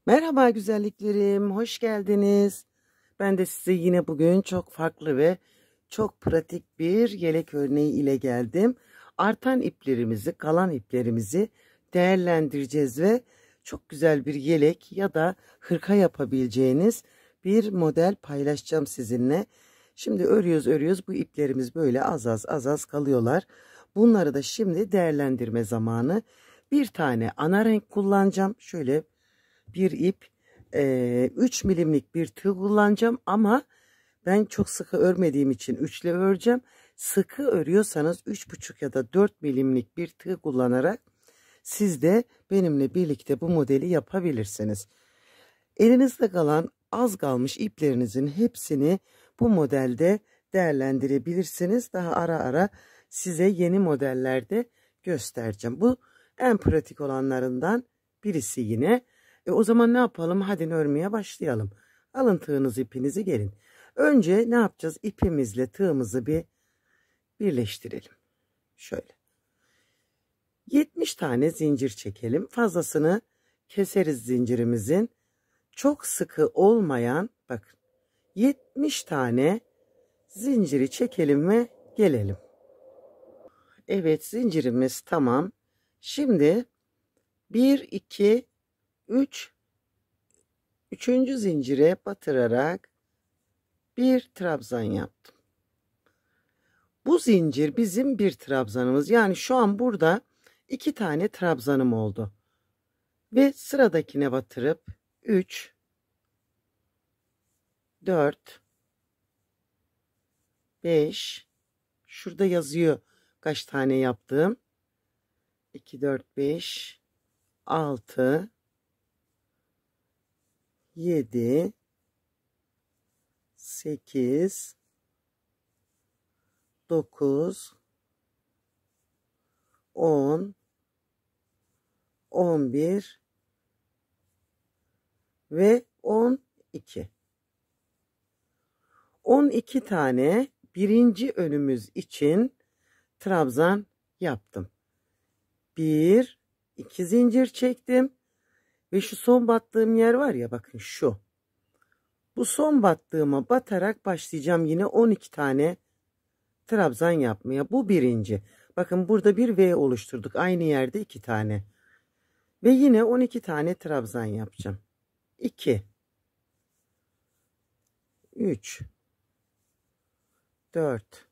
Merhaba güzelliklerim, hoş geldiniz. Ben de size yine bugün çok farklı ve çok pratik bir yelek örneği ile geldim. Artan iplerimizi, kalan iplerimizi değerlendireceğiz ve çok güzel bir yelek ya da hırka yapabileceğiniz bir model paylaşacağım sizinle. Şimdi örüyoruz. Bu iplerimiz böyle az kalıyorlar. Bunları da şimdi değerlendirme zamanı. Bir tane ana renk kullanacağım. Şöyle bir ip, 3 milimlik bir tığ kullanacağım ama ben çok sıkı örmediğim için 3 ile öreceğim. Sıkı örüyorsanız 3,5 ya da 4 milimlik bir tığ kullanarak siz de benimle birlikte bu modeli yapabilirsiniz. Elinizde kalan az kalmış iplerinizin hepsini bu modelde değerlendirebilirsiniz. Daha ara size yeni modellerde göstereceğim. Bu en pratik olanlarından birisi yine. O zaman ne yapalım? Hadi örmeye başlayalım. Alın tığınızı, ipinizi, gelin. Önce ne yapacağız? İpimizle tığımızı bir birleştirelim. Şöyle. 70 tane zincir çekelim. Fazlasını keseriz zincirimizin. Çok sıkı olmayan, bakın, 70 tane zinciri çekelim ve gelelim. Evet, zincirimiz tamam. Şimdi 1, 2, 3. zincire batırarak bir trabzan yaptım. Bu zincir bizim bir trabzanımız. Yani şu an burada 2 tane trabzanım oldu. Ve sıradakine batırıp 3, 4, 5, şurada yazıyor kaç tane yaptığım. 2, 4, 5, 6, 7, 8, 9, 10, 11 ve 12. 12 tane birinci önümüz için trabzan yaptım. 1, 2 zincir çektim ve şu son battığım yer var ya, bakın şu. Bu son battığıma batarak başlayacağım yine 12 tane trabzan yapmaya. Bu birinci. Bakın burada bir V oluşturduk. Aynı yerde 2 tane. Ve yine 12 tane trabzan yapacağım. 2, 3, 4,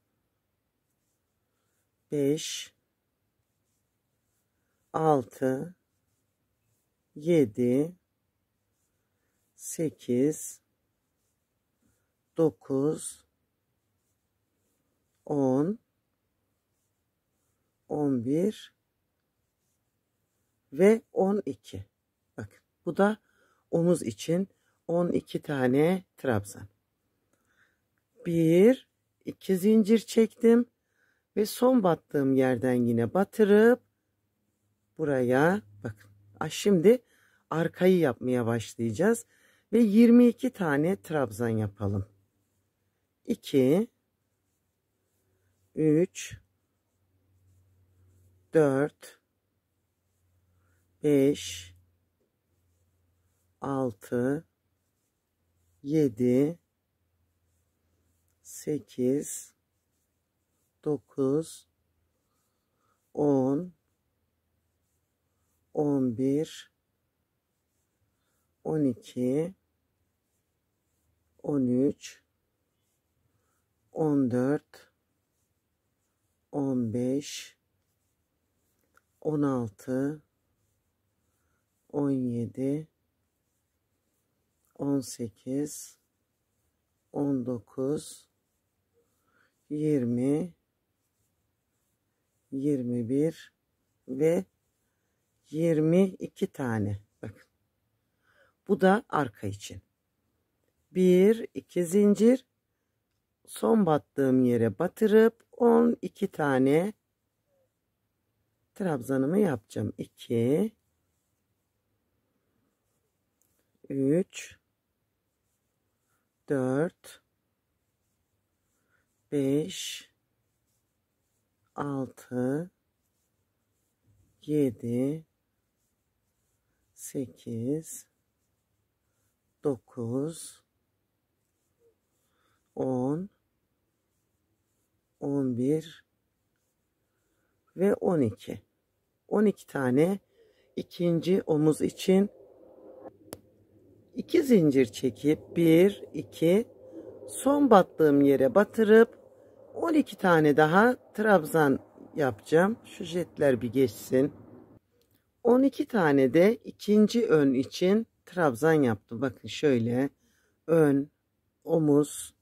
5, 6, 7, 8, 9, 10, 11 ve 12. Bakın bu da omuz için 12 tane trabzan. 1, 2 zincir çektim ve son battığım yerden yine batırıp buraya bakın. Şimdi arkayı yapmaya başlayacağız ve 22 tane trabzan yapalım. 2, 3, 4, 5, 6, 7, 8, 9, 10, 11, 12, 13, 14, 15, 16, 17, 18, 19, 20, 21 ve 22 tane. Bakın. Bu da arka için. 1, 2 zincir. Son battığım yere batırıp 12 tane trabzanımı yapacağım. 2, 3, 4, 5, 6, 7, 8, 9, 10, 11 ve 12. 12 tane ikinci omuz için 2 zincir çekip 1, 2, son battığım yere batırıp 12 tane daha trabzan yapacağım. Şu jetler bir geçsin. 12 tane de ikinci ön için trabzan yaptım. Bakın şöyle ön, omuz,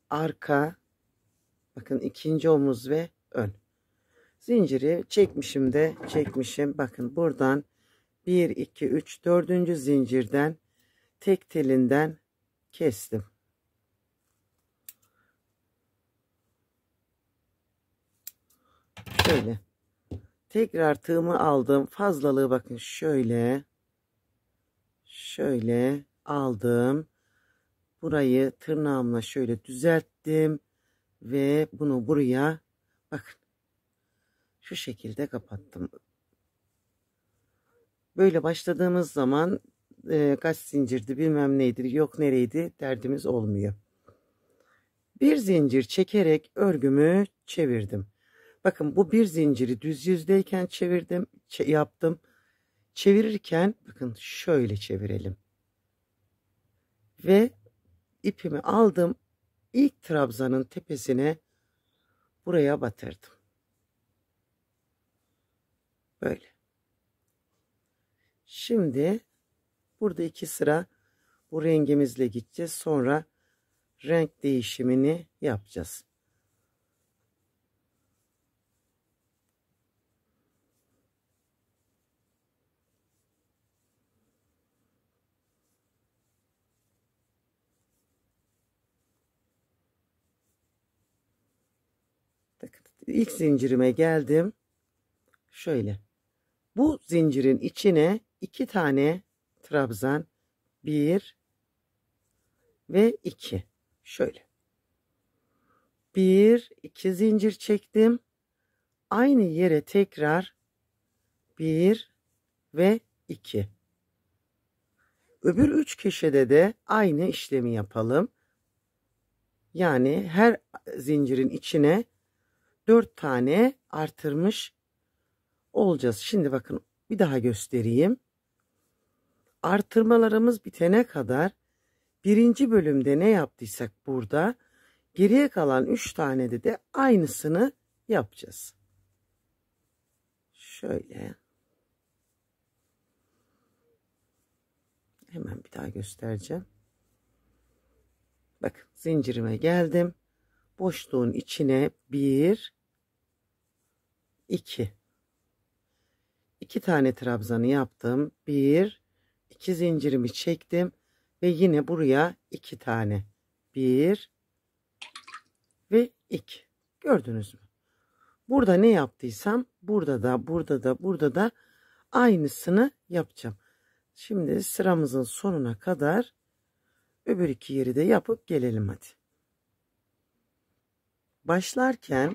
arka, bakın ikinci omuz ve ön. Zinciri çekmişim de çekmişim. Bakın buradan 1, 2, 3, 4. zincirden tek telinden kestim. Şöyle. Tekrar tığımı aldım. Fazlalığı bakın şöyle. Şöyle aldım. Burayı tırnağımla şöyle düzelttim. Ve bunu buraya bakın. Şu şekilde kapattım. Böyle başladığımız zaman kaç zincirdi bilmem neydi yok nereydi derdimiz olmuyor. Bir zincir çekerek örgümü çevirdim. Bakın bu bir zinciri düz yüzdeyken çevirdim, yaptım. Çevirirken bakın şöyle çevirelim. Ve ipimi aldım. İlk trabzanın tepesine buraya batırdım. Böyle. Şimdi burada 2 sıra bu rengimizle gideceğiz. Sonra renk değişimini yapacağız. İlk zincirime geldim. Şöyle. Bu zincirin içine 2 tane trabzan, 1 ve 2. Şöyle. 1, 2 zincir çektim. Aynı yere tekrar 1 ve 2. Öbür 3 köşede de aynı işlemi yapalım. Yani her zincirin içine 4 tane artırmış olacağız. Şimdi bakın bir daha göstereyim. Artırmalarımız bitene kadar birinci bölümde ne yaptıysak burada geriye kalan 3 tane de aynısını yapacağız. Şöyle. Hemen bir daha göstereceğim. Bakın zincirime geldim. Boşluğun içine 1, 2. 2 tane trabzanı yaptım. 1, 2 zincirimi çektim. Ve yine buraya 2 tane. 1 ve 2. Gördünüz mü? Burada ne yaptıysam burada da aynısını yapacağım. Şimdi sıramızın sonuna kadar öbür 2 yeri de yapıp gelelim hadi. Başlarken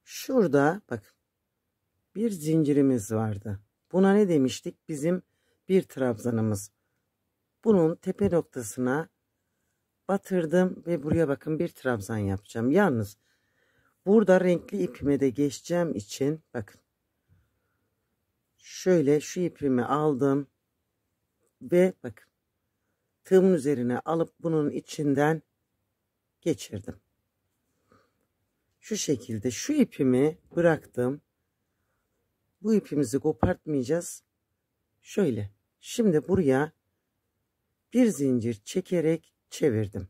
şurada bakın bir zincirimiz vardı. Buna ne demiştik? Bizim bir trabzanımız. Bunun tepe noktasına batırdım ve buraya bakın bir trabzan yapacağım. Yalnız burada renkli ipime de geçeceğim için bakın. Şöyle şu ipimi aldım ve bakın tığımın üzerine alıp bunun içinden geçirdim. Şu şekilde şu ipimi bıraktım. Bu ipimizi kopartmayacağız. Şöyle. Şimdi buraya bir zincir çekerek çevirdim.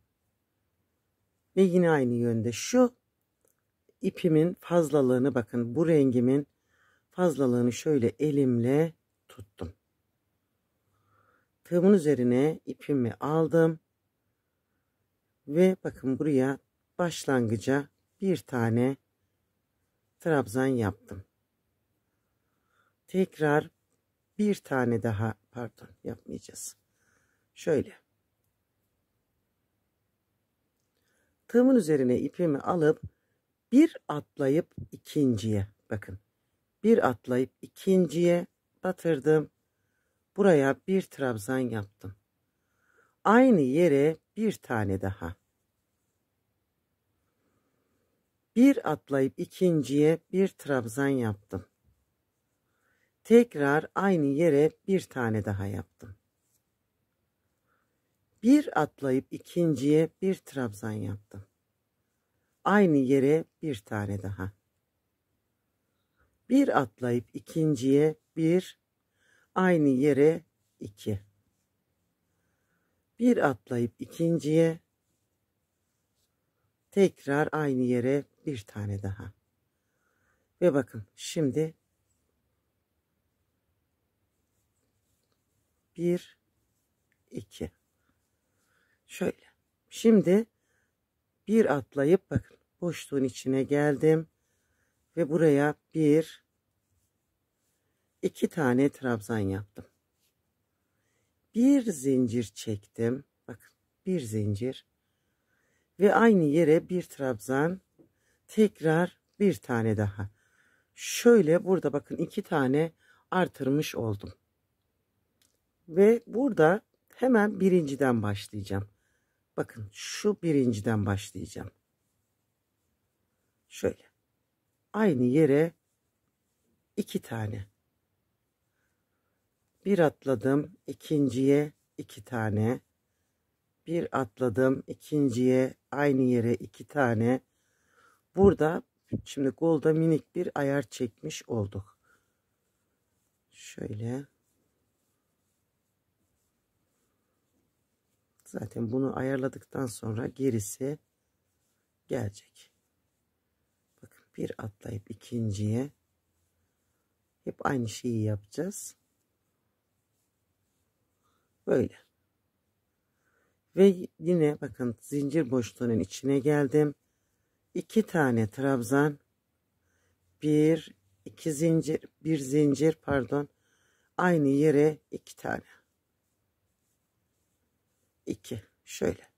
Ve yine aynı yönde şu ipimin fazlalığını, bakın bu rengimin fazlalığını şöyle elimle tuttum. Tığımın üzerine ipimi aldım ve bakın buraya başlangıca bir tane trabzan yaptım. Tekrar bir tane daha, pardon, yapmayacağız. Şöyle tığımın üzerine ipimi alıp bir atlayıp ikinciye, bakın bir atlayıp ikinciye batırdım. Buraya bir trabzan yaptım. Aynı yere bir tane daha. Bir atlayıp ikinciye bir trabzan yaptım. Tekrar aynı yere bir tane daha yaptım. Bir atlayıp ikinciye bir trabzan yaptım. Aynı yere bir tane daha. Bir atlayıp ikinciye bir, aynı yere iki. Bir atlayıp ikinciye tekrar aynı yere bir tane daha. Ve bakın şimdi bir, iki. Şöyle. Şimdi bir atlayıp bakın boşluğun içine geldim ve buraya bir, iki tane trabzan yaptım. Bir zincir çektim. Bakın bir zincir ve aynı yere bir trabzan, tekrar bir tane daha. Şöyle burada bakın iki tane artırmış oldum. Ve burada hemen birinciden başlayacağım. Bakın şu birinciden başlayacağım. Şöyle aynı yere iki tane. Bir atladım ikinciye iki tane. Bir atladım ikinciye aynı yere iki tane. Burada şimdi golda minik bir ayar çekmiş olduk. Şöyle. Zaten bunu ayarladıktan sonra gerisi gelecek. Bakın bir atlayıp ikinciye hep aynı şeyi yapacağız. Böyle. Ve yine bakın zincir boşluğunun içine geldim. İki tane trabzan, bir, iki zincir, bir zincir, pardon, aynı yere iki tane. İki. Şöyle.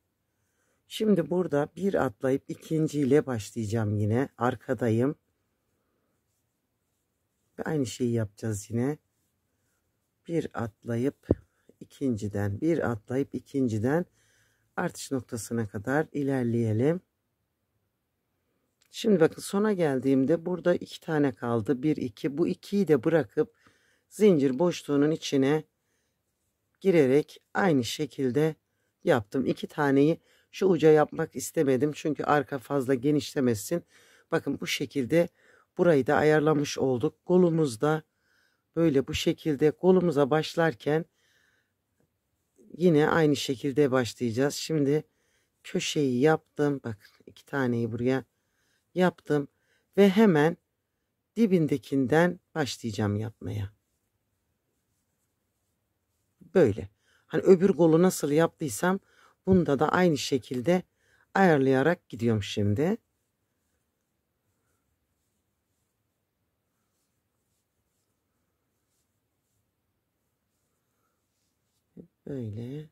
Şimdi burada bir atlayıp ikinciyle başlayacağım yine. Arkadayım. Ve aynı şeyi yapacağız yine. Bir atlayıp ikinciden, bir atlayıp ikinciden artış noktasına kadar ilerleyelim. Şimdi bakın sona geldiğimde burada iki tane kaldı. Bir, iki. Bu ikiyi de bırakıp zincir boşluğunun içine girerek aynı şekilde yaptım. İki taneyi şu uca yapmak istemedim. Çünkü arka fazla genişlemesin. Bakın bu şekilde burayı da ayarlamış olduk. Kolumuzda böyle bu şekilde kolumuza başlarken yine aynı şekilde başlayacağız. Şimdi köşeyi yaptım. Bakın iki taneyi buraya yaptım. Ve hemen dibindekinden başlayacağım yapmaya. Böyle. Hani öbür kolu nasıl yaptıysam bunda da aynı şekilde ayarlayarak gidiyorum şimdi. Böyle.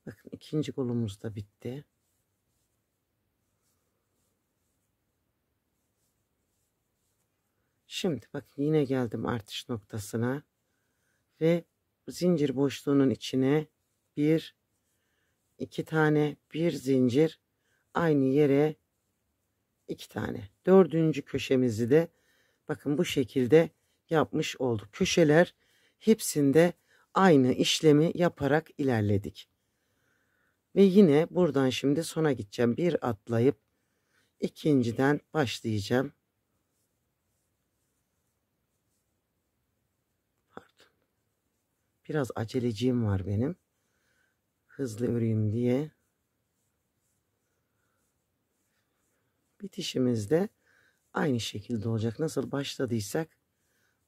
Bakın ikinci kolumuz da bitti. Şimdi bakın yine geldim artış noktasına ve zincir boşluğunun içine bir, iki tane, bir zincir, aynı yere iki tane. Dördüncü köşemizi de bakın bu şekilde yapmış olduk. Köşeler hepsinde aynı işlemi yaparak ilerledik. Ve yine buradan şimdi sona gideceğim. Bir atlayıp ikinciden başlayacağım. Pardon. Biraz aceleciğim var benim. Hızlı öreyim diye. Bitişimiz de aynı şekilde olacak. Nasıl başladıysak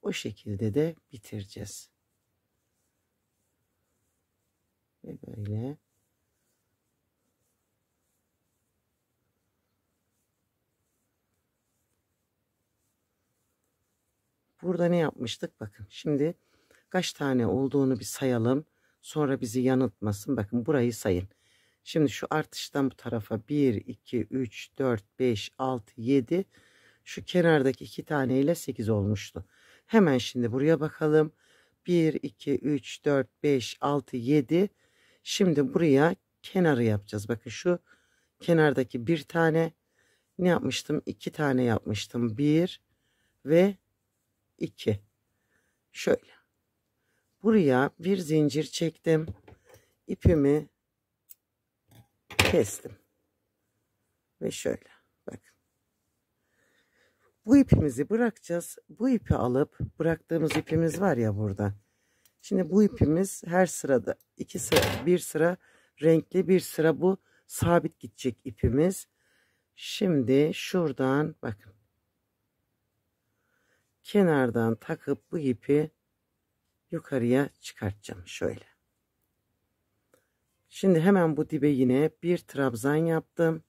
o şekilde de bitireceğiz. Ve böyle. Burada ne yapmıştık? Bakın şimdi kaç tane olduğunu bir sayalım. Sonra bizi yanıltmasın. Bakın burayı sayın. Şimdi şu artıştan bu tarafa 1, 2, 3, 4, 5, 6, 7. Şu kenardaki 2 taneyle 8 olmuştu. Hemen şimdi buraya bakalım. 1, 2, 3, 4, 5, 6, 7. Şimdi buraya kenarı yapacağız. Bakın şu kenardaki bir tane ne yapmıştım? 2 tane yapmıştım. 1 ve 2. Şöyle. Buraya bir zincir çektim. İpimi kestim. Ve şöyle. Bakın. Bu ipimizi bırakacağız. Bu ipi alıp bıraktığımız ipimiz var ya burada. Şimdi bu ipimiz her sırada 2 sıra, bir sıra renkli, bir sıra bu sabit gidecek ipimiz. Şimdi şuradan bakın. Kenardan takıp bu ipi yukarıya çıkartacağım şöyle. Şimdi hemen bu dibe yine bir trabzan yaptım.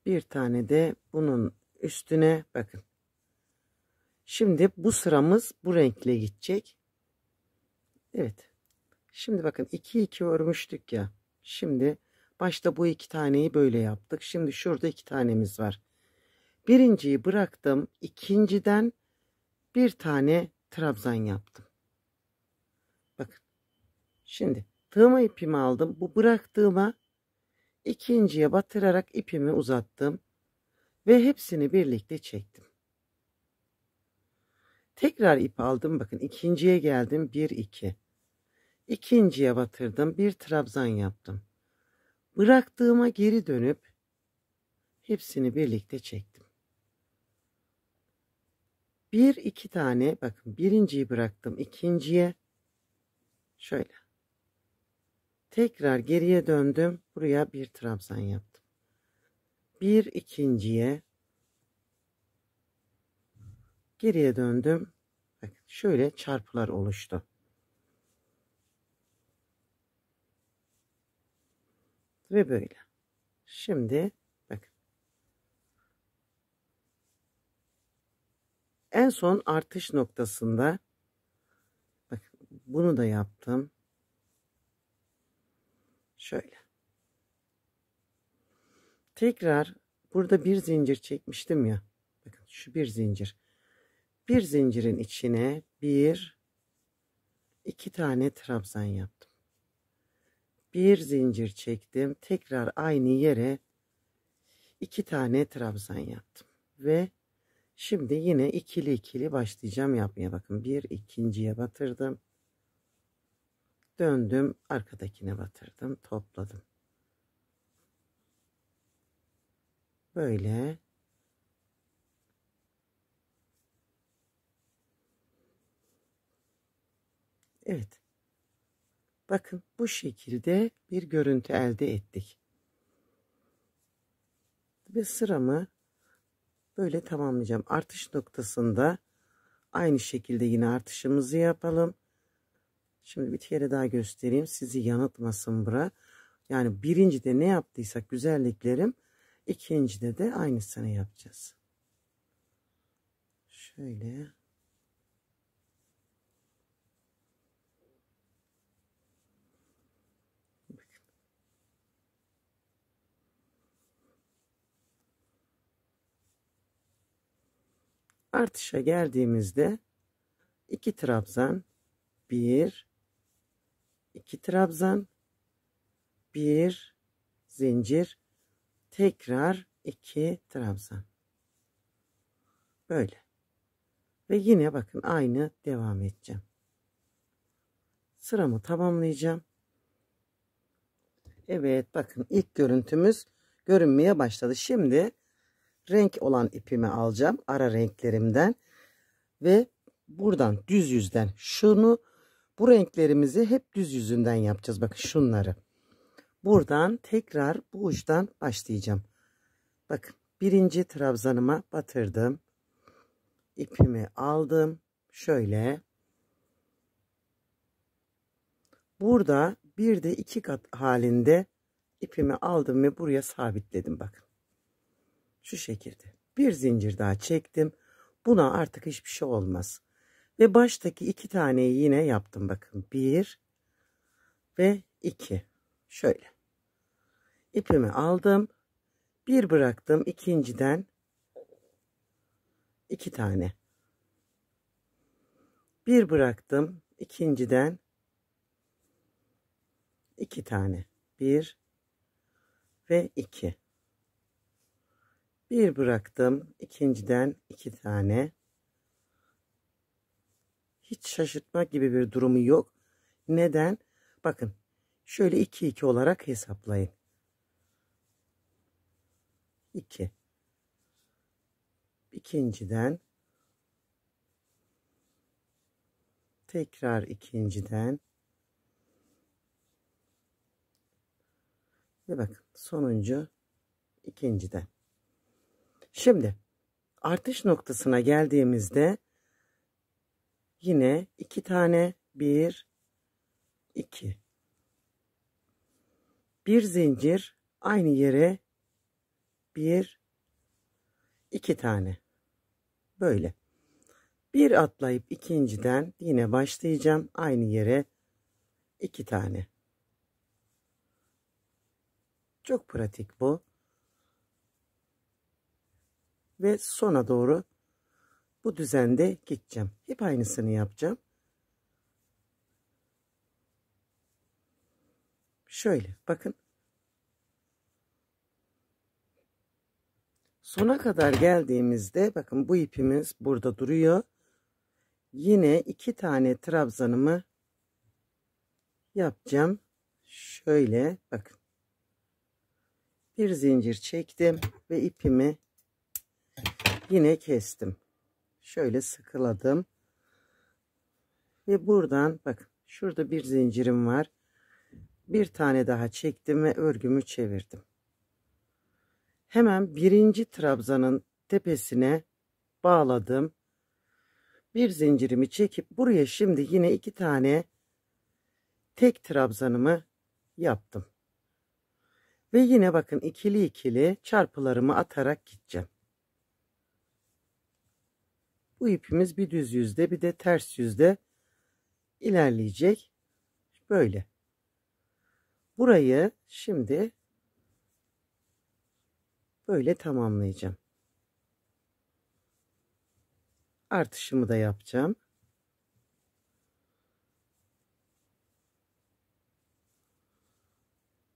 Bir tane de bunun üstüne bakın. Şimdi bu sıramız bu renkle gidecek. Evet. Şimdi bakın 2 2 örmüştük ya. Şimdi başta bu 2 taneyi böyle yaptık. Şimdi şurada 2 tanemiz var. Birinciyi bıraktım. İkinciden bir tane trabzan yaptım. Bakın. Şimdi tığma ipimi aldım. Bu bıraktığıma ikinciye batırarak ipimi uzattım. Ve hepsini birlikte çektim. Tekrar ip aldım. Bakın ikinciye geldim. 1 2. İkinciye batırdım. Bir trabzan yaptım. Bıraktığıma geri dönüp hepsini birlikte çektim. 1 2 tane bakın birinciyi bıraktım ikinciye şöyle. Tekrar geriye döndüm. Buraya bir trabzan yaptım. Bir ikinciye geriye döndüm. Bakın şöyle çarpılar oluştu. Ve böyle. Şimdi bakın. En son artış noktasında bakın bunu da yaptım. Şöyle. Tekrar burada bir zincir çekmiştim ya. Bakın şu bir zincir. Bir zincirin içine bir iki tane trabzan yaptım. Bir zincir çektim. Tekrar aynı yere 2 tane trabzan yaptım. Ve şimdi yine ikili ikili başlayacağım yapmaya. Bakın bir ikinciye batırdım. Döndüm. Arkadakine batırdım. Topladım. Böyle. Evet. Bakın bu şekilde bir görüntü elde ettik. Ve sıramı böyle tamamlayacağım. Artış noktasında aynı şekilde yine artışımızı yapalım. Şimdi bir kere daha göstereyim. Sizi yanıltmasın bura. Yani birincide ne yaptıysak güzelliklerim, ikincide de aynısını yapacağız. Şöyle. Artışa geldiğimizde 2 trabzan, 1 2 trabzan, 1 zincir, tekrar 2 trabzan. Böyle. Ve yine bakın aynı devam edeceğim. Sıramı tamamlayacağım. Evet bakın ilk görüntümüz görünmeye başladı. Şimdi renk olan ipimi alacağım. Ara renklerimden. Ve buradan düz yüzden şunu Bu renklerimizi hep düz yüzünden yapacağız. Bakın şunları. Buradan tekrar bu uçtan başlayacağım. Bakın birinci trabzanıma batırdım. İpimi aldım. Şöyle. Burada bir de 2 kat halinde ipimi aldım ve buraya sabitledim. Bakın. Şu şekilde. Bir zincir daha çektim. Buna artık hiçbir şey olmaz. Ve baştaki 2 taneyi yine yaptım. Bakın 1 ve 2. Şöyle. İpimi aldım. Bir bıraktım. İkinciden 2 tane. Bir bıraktım. İkinciden 2 tane. 1 ve 2. Bir bıraktım. İkinciden 2 tane. Hiç şaşırtma gibi bir durumu yok. Neden? Bakın. Şöyle 2 2 olarak hesaplayın. 2. İkinciden tekrar ikinciden ve bakın sonuncu ikinciden. Şimdi artış noktasına geldiğimizde yine 2 tane 1 2 bir zincir aynı yere 1 2 tane böyle bir atlayıp ikinciden yine başlayacağım aynı yere 2 tane. Çok pratik bu ve sona doğru bu düzende gideceğim. Hep aynısını yapacağım. Şöyle bakın. Sona kadar geldiğimizde bakın bu ipimiz burada duruyor. Yine 2 tane trabzanımı yapacağım. Şöyle bakın. Bir zincir çektim ve ipimi yine kestim. Şöyle sıkıladım. Ve buradan bakın şurada bir zincirim var. Bir tane daha çektim ve örgümü çevirdim. Hemen birinci trabzanın tepesine bağladım. Bir zincirimi çekip buraya şimdi yine 2 tane tek trabzanımı yaptım. Ve yine bakın ikili ikili çarpılarımı atarak gideceğim. Bu ipimiz bir düz yüzde bir de ters yüzde ilerleyecek. Böyle. Burayı şimdi böyle tamamlayacağım. Artışımı da yapacağım.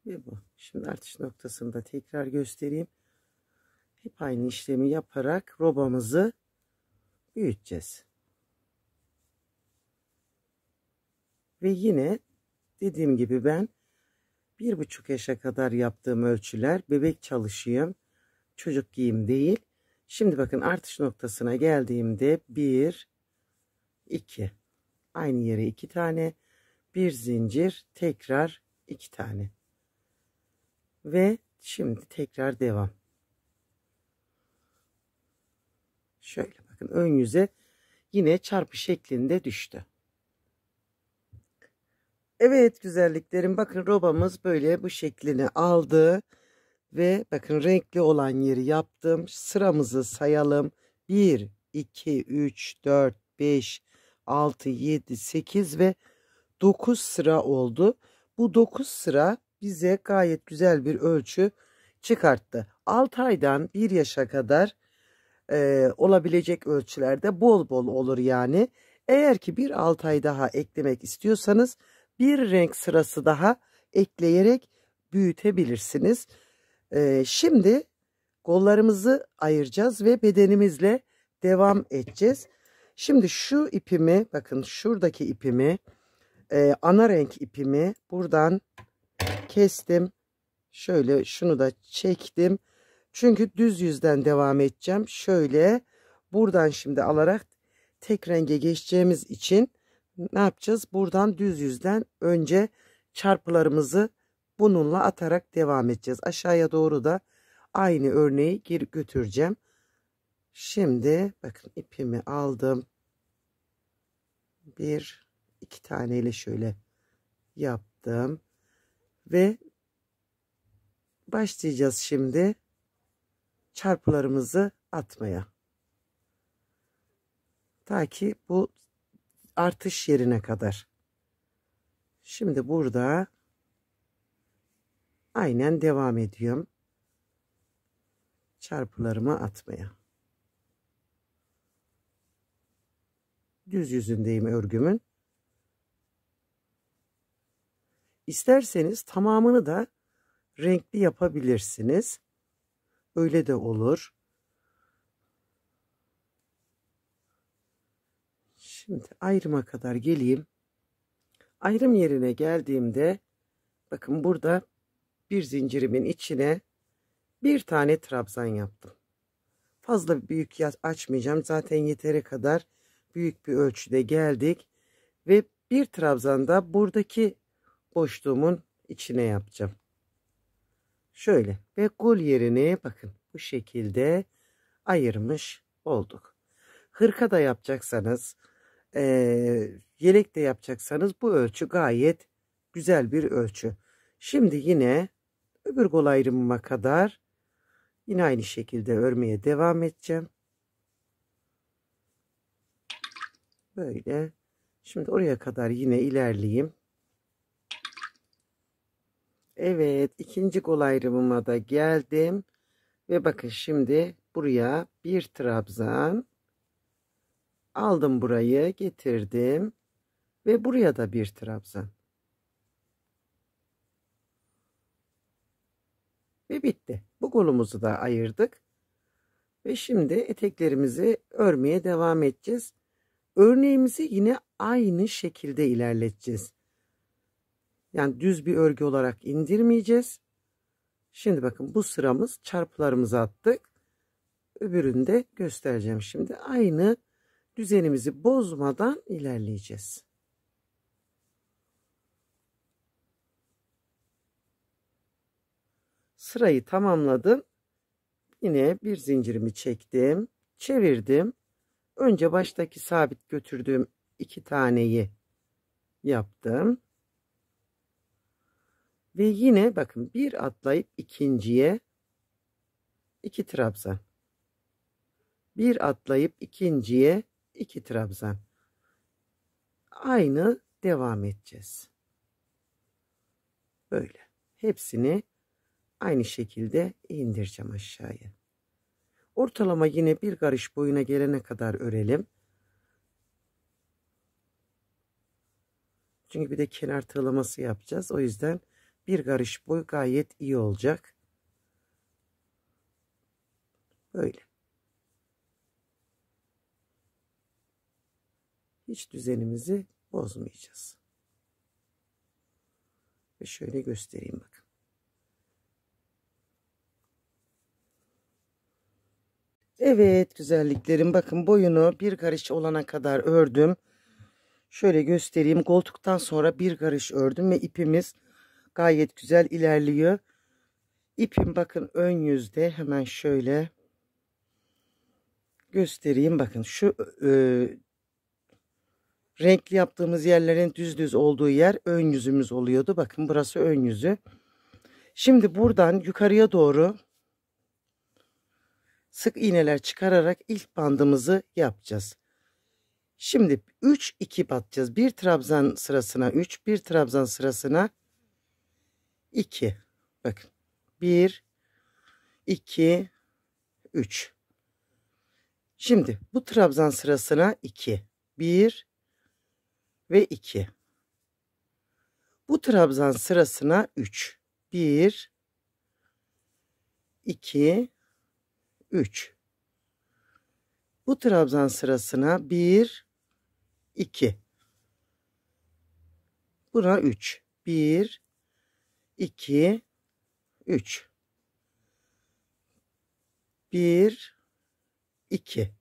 Ve bu. Şimdi artış noktasını da tekrar göstereyim. Hep aynı işlemi yaparak robamızı büyüteceğiz. Ve yine dediğim gibi ben 1,5 yaşa kadar yaptığım ölçüler bebek çalışıyım. Çocuk giyim değil. Şimdi bakın artış noktasına geldiğimde 1 2 aynı yere 2 tane bir zincir tekrar 2 tane ve şimdi tekrar devam. Şöyle bakın ön yüze yine çarpı şeklinde düştü. Evet güzelliklerim, bakın robamız böyle bu şeklini aldı ve bakın renkli olan yeri yaptım. Sıramızı sayalım. 1 2 3 4 5 6 7 8 ve 9 sıra oldu. Bu 9 sıra bize gayet güzel bir ölçü çıkarttı. 6 aydan 1 yaşa kadar olabilecek ölçülerde bol bol olur yani. Eğer ki bir 6 ay daha eklemek istiyorsanız bir renk sırası daha ekleyerek büyütebilirsiniz. Şimdi kollarımızı ayıracağız ve bedenimizle devam edeceğiz. Şimdi şu ipimi, bakın şuradaki ipimi, ana renk ipimi buradan kestim. Şöyle şunu da çektim. Çünkü düz yüzden devam edeceğim. Şöyle buradan şimdi alarak tek renge geçeceğimiz için ne yapacağız? Buradan düz yüzden önce çarpılarımızı bununla atarak devam edeceğiz. Aşağıya doğru da aynı örneği geri götüreceğim. Şimdi bakın ipimi aldım. Bir, iki taneyle şöyle yaptım. Ve başlayacağız şimdi çarpılarımızı atmaya. Ta ki bu artış yerine kadar. Şimdi burada aynen devam ediyorum. Çarpılarımı atmaya. Düz yüzündeyim örgümün. İsterseniz tamamını da renkli yapabilirsiniz. Öyle de olur. Şimdi ayrıma kadar geleyim. Ayrım yerine geldiğimde bakın burada bir zincirimin içine bir tane trabzan yaptım. Fazla büyük açmayacağım. Zaten yeteri kadar büyük bir ölçüde geldik. Ve bir trabzan da buradaki boşluğumun içine yapacağım. Şöyle ve kol yerini bakın bu şekilde ayırmış olduk. Hırka da yapacaksanız, yelek de yapacaksanız bu ölçü gayet güzel bir ölçü. Şimdi yine öbür kol ayrımıma kadar yine aynı şekilde örmeye devam edeceğim. Böyle. Şimdi oraya kadar yine ilerleyeyim. Evet, ikinci kol ayrımıma da geldim. Ve bakın şimdi buraya bir trabzan aldım, burayı getirdim. Ve buraya da bir trabzan. Ve bitti. Bu kolumuzu da ayırdık. Ve şimdi eteklerimizi örmeye devam edeceğiz. Örneğimizi yine aynı şekilde ilerleteceğiz. Yani düz bir örgü olarak indirmeyeceğiz. Şimdi bakın bu sıramız, çarpılarımızı attık. Öbürünü de göstereceğim şimdi. Aynı düzenimizi bozmadan ilerleyeceğiz. Sırayı tamamladım. Yine bir zincirimi çektim. Çevirdim. Önce baştaki sabit götürdüğüm iki taneyi yaptım. Ve yine bakın bir atlayıp ikinciye iki trabzan. Bir atlayıp ikinciye iki trabzan. Aynı devam edeceğiz. Böyle. Hepsini aynı şekilde indireceğim aşağıya. Ortalama yine bir karış boyuna gelene kadar örelim. Çünkü bir de kenar tığlaması yapacağız. O yüzden bir karış boy gayet iyi olacak. Böyle. Hiç düzenimizi bozmayacağız. Ve şöyle göstereyim bakın. Evet güzelliklerim, bakın boyunu bir karış olana kadar ördüm. Şöyle göstereyim. Koltuktan sonra bir karış ördüm ve ipimiz gayet güzel ilerliyor. İpim bakın ön yüzde, hemen şöyle göstereyim. Bakın şu renkli yaptığımız yerlerin düz olduğu yer ön yüzümüz oluyordu. Bakın burası ön yüzü. Şimdi buradan yukarıya doğru sık iğneler çıkararak ilk bandımızı yapacağız. Şimdi 3 2 batacağız. Bir trabzan sırasına 3, bir trabzan sırasına 2. Bakın. 1 2 3. Şimdi bu trabzan sırasına 2, 1 ve 2. Bu trabzan sırasına 3, 1 2 3. Bu trabzan sırasına 1 2. Buna 3, 1 2 3. 1 2.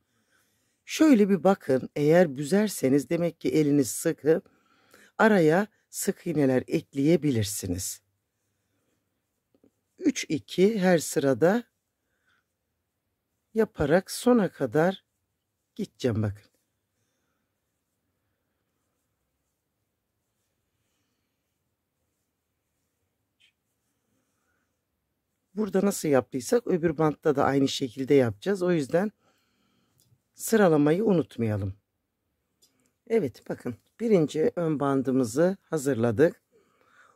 Şöyle bir bakın, eğer büzerseniz demek ki eliniz sıkı, araya sık iğneler ekleyebilirsiniz. 3-2 her sırada yaparak sona kadar gideceğim bakın. Burada nasıl yaptıysak öbür bantta da aynı şekilde yapacağız. O yüzden sıralamayı unutmayalım. Evet bakın, birinci ön bandımızı hazırladık.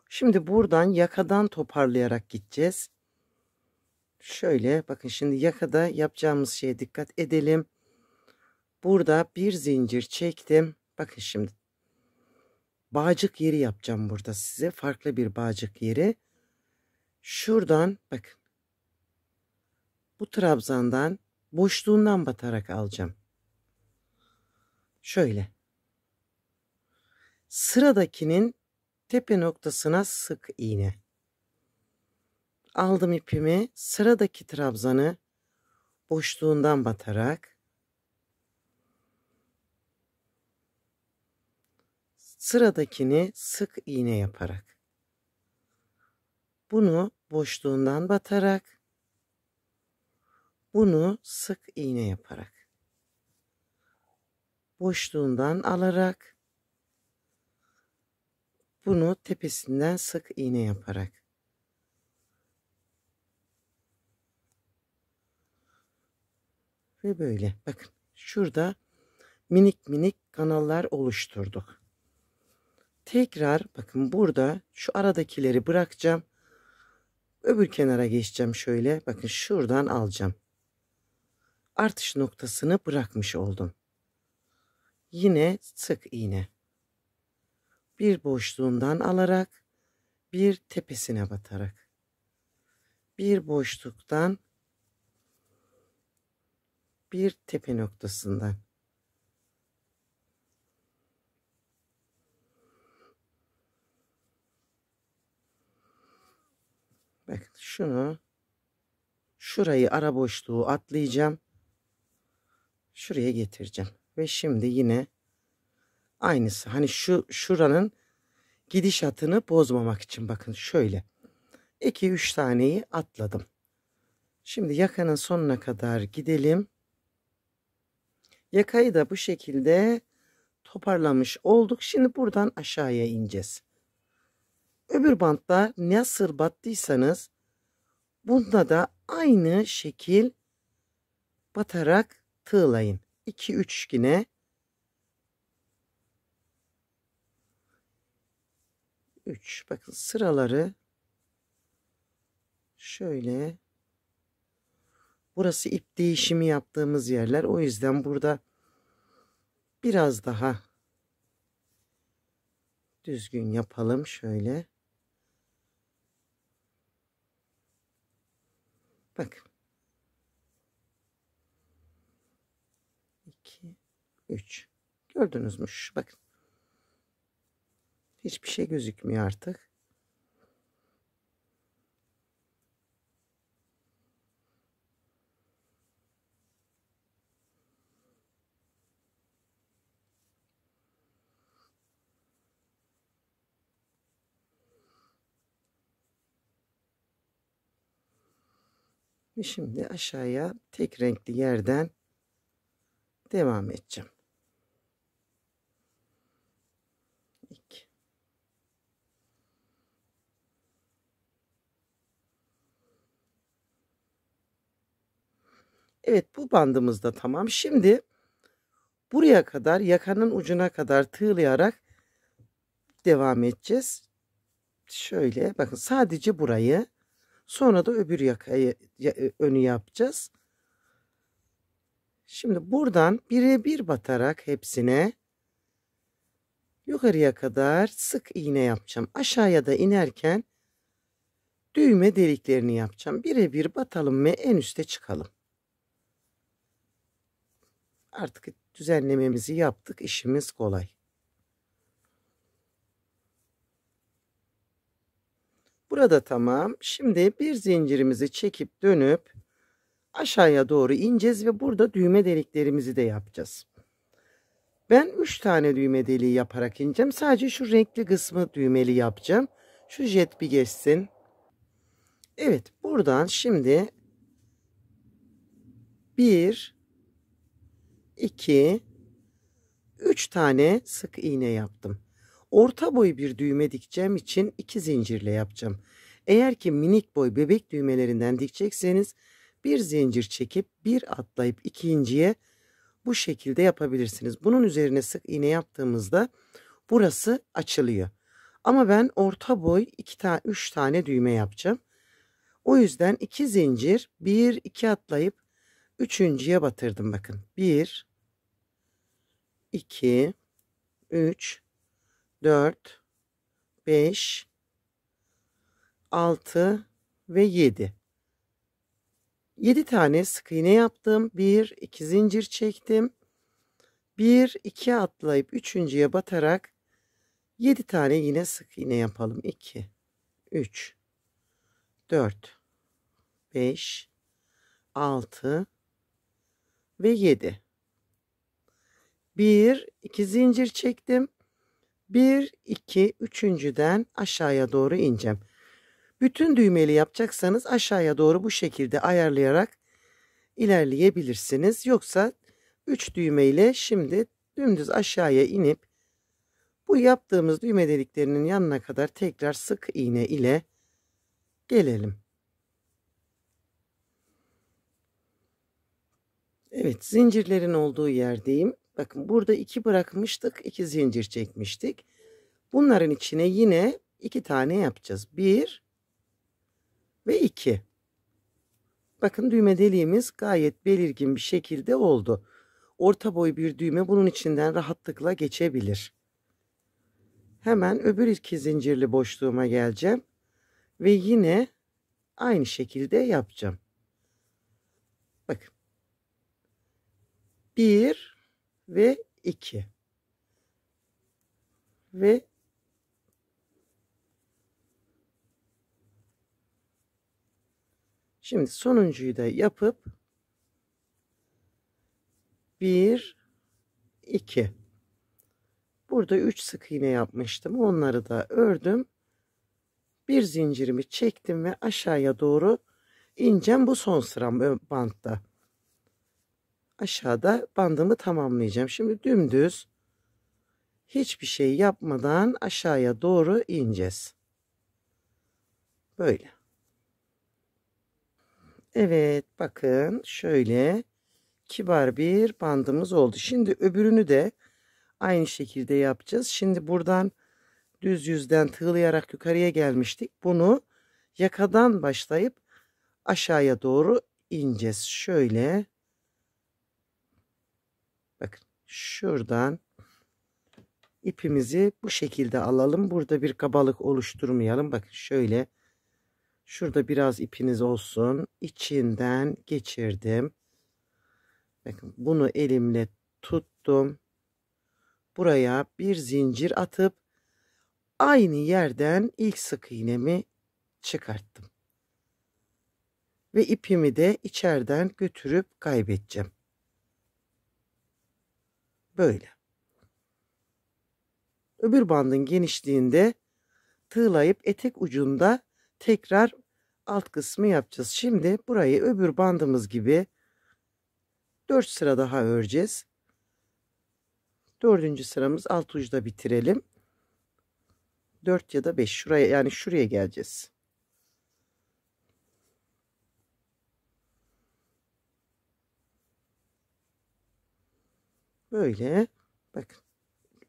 Şimdi buradan yakadan toparlayarak gideceğiz. Şöyle bakın, şimdi yakada yapacağımız şeye dikkat edelim. Burada bir zincir çektim. Bakın şimdi bağcık yeri yapacağım burada size. Farklı bir bağcık yeri. Şuradan bakın. Bu trabzandan boşluğundan batarak alacağım. Şöyle. Sıradakinin tepe noktasına sık iğne. Aldım ipimi. Sıradaki trabzanı boşluğundan batarak sıradakini sık iğne yaparak, bunu boşluğundan batarak, bunu sık iğne yaparak, boşluğundan alarak, bunu tepesinden sık iğne yaparak. Ve böyle bakın, şurada minik minik kanallar oluşturduk. Tekrar bakın, burada şu aradakileri bırakacağım. Öbür kenara geçeceğim şöyle. Bakın şuradan alacağım. Artış noktasını bırakmış oldum. Yine sık iğne. Bir boşluğundan alarak, bir tepesine batarak. Bir boşluktan, bir tepe noktasından. Bakın şunu, şurayı, ara boşluğu atlayacağım. Şuraya getireceğim. Ve şimdi yine aynısı. Hani şuranın gidişatını bozmamak için bakın şöyle. 2-3 taneyi atladım. Şimdi yakanın sonuna kadar gidelim. Yakayı da bu şekilde toparlamış olduk. Şimdi buradan aşağıya ineceğiz. Öbür bantta nasıl battıysanız bunda da aynı şekil batarak tığlayın. 2-3 yine. 3. Bakın sıraları şöyle. Burası ip değişimi yaptığımız yerler. O yüzden burada biraz daha düzgün yapalım şöyle. Bakın. 2, 3. Gördünüz mü? Bakın. Hiçbir şey gözükmüyor artık. Ve şimdi aşağıya tek renkli yerden devam edeceğim. 2. Evet, bu bandımız da tamam. Şimdi buraya kadar, yakanın ucuna kadar tığlayarak devam edeceğiz. Şöyle bakın, sadece burayı, sonra da öbür yakayı önü yapacağız. Şimdi buradan birebir batarak hepsine yukarıya kadar sık iğne yapacağım. Aşağıya da inerken düğme deliklerini yapacağım. Birebir batalım ve en üste çıkalım. Artık düzenlememizi yaptık. İşimiz kolay. Burada tamam. Şimdi bir zincirimizi çekip dönüp aşağıya doğru ineceğiz ve burada düğme deliklerimizi de yapacağız. Ben 3 tane düğme deliği yaparak ineceğim. Sadece şu renkli kısmı düğmeli yapacağım. Şu jet bir geçsin. Evet, buradan şimdi 1, 2, 3 tane sık iğne yaptım. Orta boy bir düğme dikeceğim için 2 zincirle yapacağım. Eğer ki minik boy bebek düğmelerinden dikecekseniz bir zincir çekip bir atlayıp ikinciye bu şekilde yapabilirsiniz. Bunun üzerine sık iğne yaptığımızda burası açılıyor. Ama ben orta boy 3 tane düğme yapacağım. O yüzden 2 zincir 1 2 atlayıp üçüncüye batırdım bakın. 1 2 3 4 5 6 ve 7. 7 tane sık iğne yaptım. 1 2 zincir çektim. 1 2 atlayıp üçüncüye batarak 7 tane yine sık iğne yapalım. 2 3 4 5 6 ve 7. 1 2 zincir çektim. 1 2 üçüncüden aşağıya doğru ineceğim. Bütün düğmeli yapacaksanız aşağıya doğru bu şekilde ayarlayarak ilerleyebilirsiniz. Yoksa 3 düğme ile şimdi dümdüz aşağıya inip bu yaptığımız düğme deliklerinin yanına kadar tekrar sık iğne ile gelelim. Evet, zincirlerin olduğu yerdeyim. Bakın burada 2 bırakmıştık, 2 zincir çekmiştik. Bunların içine yine 2 tane yapacağız. 1 ve 2. Bakın düğme deliğimiz gayet belirgin bir şekilde oldu. Orta boy bir düğme bunun içinden rahatlıkla geçebilir. Hemen öbür 2 zincirli boşluğuma geleceğim. Ve yine aynı şekilde yapacağım. Bakın. 1 ve 2. Ve şimdi sonuncuyu da yapıp 1 2. Burada 3 sık iğne yapmıştım. Onları da ördüm. Bir zincirimi çektim ve aşağıya doğru ineceğim. Bu son sıram bantta. Aşağıda bandımı tamamlayacağım. Şimdi dümdüz hiçbir şey yapmadan aşağıya doğru ineceğiz. Böyle. Evet, bakın şöyle kibar bir bandımız oldu. Şimdi öbürünü de aynı şekilde yapacağız. Şimdi buradan düz yüzden tığlayarak yukarıya gelmiştik. Bunu yakadan başlayıp aşağıya doğru ineceğiz. Şöyle. Bakın şuradan ipimizi bu şekilde alalım. Burada bir kabalık oluşturmayalım. Bakın şöyle. Şurada biraz ipiniz olsun. İçinden geçirdim. Bakın bunu elimle tuttum. Buraya bir zincir atıp aynı yerden ilk sık iğnemi çıkarttım. Ve ipimi de içeriden götürüp kaybedeceğim. Böyle. Öbür bandın genişliğinde tığlayıp etek ucunda tekrar alt kısmı yapacağız. Şimdi burayı öbür bandımız gibi 4 sıra daha öreceğiz. 4. sıramız alt uçta bitirelim. 4 ya da 5 şuraya, yani şuraya geleceğiz. Böyle bakın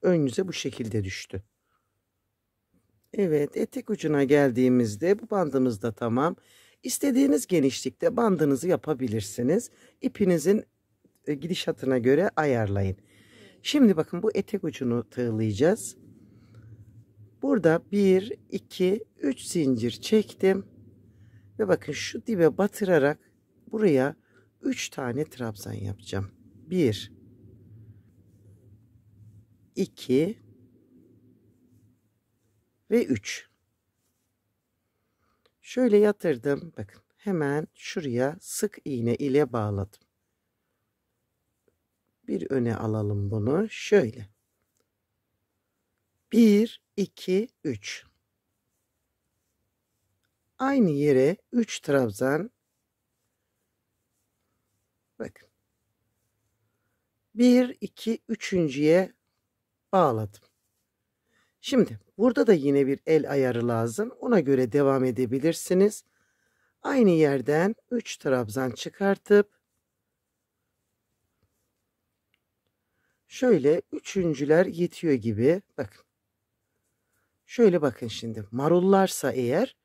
ön yüze bu şekilde düştü. Evet, etek ucuna geldiğimizde bu bandımız da tamam. İstediğiniz genişlikte bandınızı yapabilirsiniz. İpinizin gidişatına göre ayarlayın. Şimdi bakın bu etek ucunu tığlayacağız. Burada 1 2 3 zincir çektim ve bakın şu dibe batırarak buraya 3 tane trabzan yapacağım. 1 2 ve 3. Şöyle yatırdım. Bakın hemen şuraya sık iğne ile bağladım. Bir öne alalım bunu. Şöyle. 1, 2, 3. Aynı yere 3 trabzan. Bakın. 1, 2, üçüncüye bağladım. Şimdi burada da yine bir el ayarı lazım. Ona göre devam edebilirsiniz. Aynı yerden 3 trabzan çıkartıp şöyle üçüncüler yetiyor gibi. Bakın. Şöyle bakın şimdi. Marullarsa eğer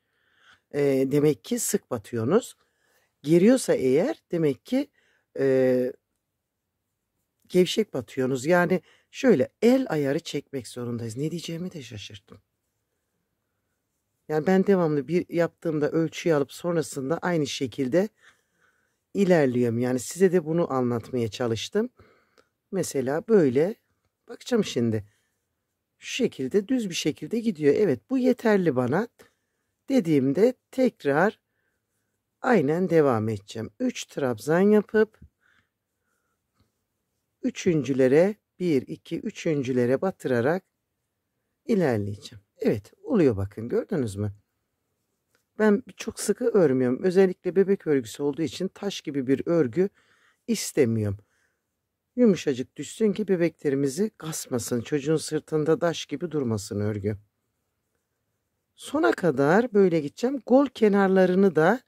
demek ki sık batıyorsunuz. Geriyorsa eğer demek ki gevşek batıyorsunuz. Yani şöyle el ayarı çekmek zorundayız. Ne diyeceğimi de şaşırttım. Yani ben devamlı bir yaptığımda ölçüyü alıp sonrasında aynı şekilde ilerliyorum. Yani size de bunu anlatmaya çalıştım. Mesela böyle bakacağım şimdi. Şu şekilde düz bir şekilde gidiyor. Evet, bu yeterli bana dediğimde tekrar aynen devam edeceğim. 3 trabzan yapıp üçüncülere 1, 2, üçüncülere batırarak ilerleyeceğim. Evet, oluyor, bakın, gördünüz mü? Ben çok sıkı örmüyorum. Özellikle bebek örgüsü olduğu için taş gibi bir örgü istemiyorum. Yumuşacık düşsün ki bebeklerimizi kasmasın. Çocuğun sırtında taş gibi durmasın örgü. Sona kadar böyle gideceğim. Gol kenarlarını da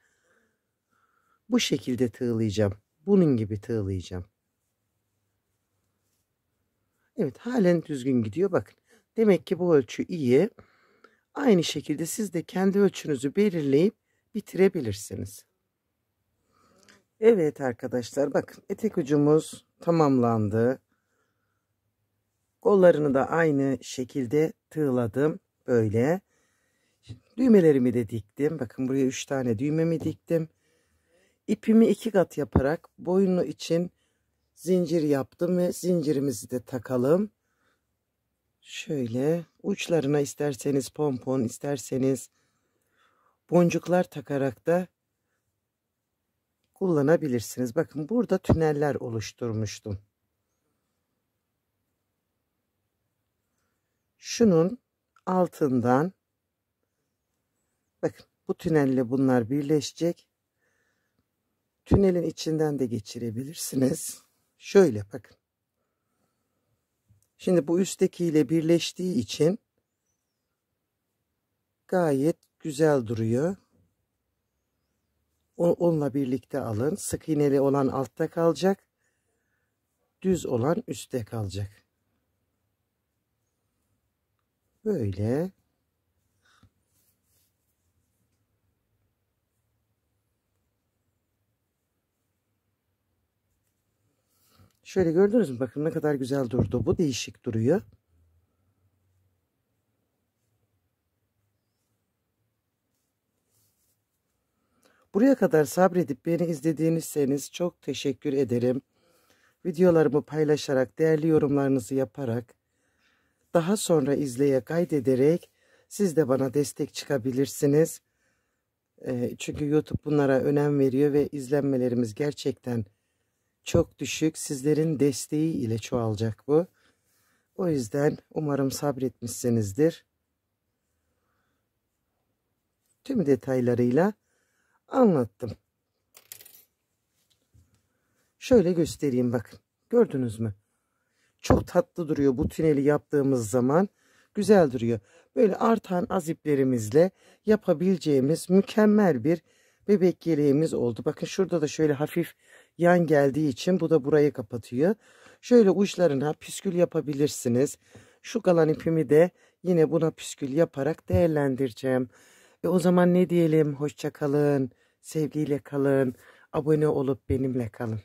bu şekilde tığlayacağım. Bunun gibi tığlayacağım. Evet, halen düzgün gidiyor. Bakın. Demek ki bu ölçü iyi. Aynı şekilde siz de kendi ölçünüzü belirleyip bitirebilirsiniz. Evet arkadaşlar, bakın etek ucumuz tamamlandı. Kollarını da aynı şekilde tığladım. Böyle. Düğmelerimi de diktim. Bakın buraya 3 tane düğmemi diktim. İpimi 2 kat yaparak boynu için zincir yaptım ve zincirimizi de takalım. Şöyle uçlarına isterseniz pompon, isterseniz boncuklar takarak da kullanabilirsiniz. Bakın burada tüneller oluşturmuştum. Şunun altından bakın, bu tünelle bunlar birleşecek. Tünelin içinden de geçirebilirsiniz. Şöyle bakın. Şimdi bu üsttekiyle birleştiği için gayet güzel duruyor. Onunla birlikte alın. Sık iğneli olan altta kalacak. Düz olan üstte kalacak. Böyle. Şöyle gördünüz mü? Bakın ne kadar güzel durdu. Bu değişik duruyor. Buraya kadar sabredip beni izlediğinizseniz çok teşekkür ederim. Videolarımı paylaşarak, değerli yorumlarınızı yaparak, daha sonra izleye kaydederek siz de bana destek çıkabilirsiniz. Çünkü YouTube bunlara önem veriyor ve izlenmelerimiz gerçekten çok düşük. Sizlerin desteği ile çoğalacak bu. O yüzden umarım sabretmişsinizdir. Tüm detaylarıyla anlattım. Şöyle göstereyim, bakın. Gördünüz mü? Çok tatlı duruyor bu tüneli yaptığımız zaman. Güzel duruyor. Böyle artan az iplerimizle yapabileceğimiz mükemmel bir bebek yeleğimiz oldu. Bakın şurada da şöyle hafif yan geldiği için bu da burayı kapatıyor. Şöyle uçlarına püskül yapabilirsiniz. Şu kalan ipimi de yine buna püskül yaparak değerlendireceğim. Ve o zaman ne diyelim? Hoşça kalın, sevgiyle kalın, abone olup benimle kalın.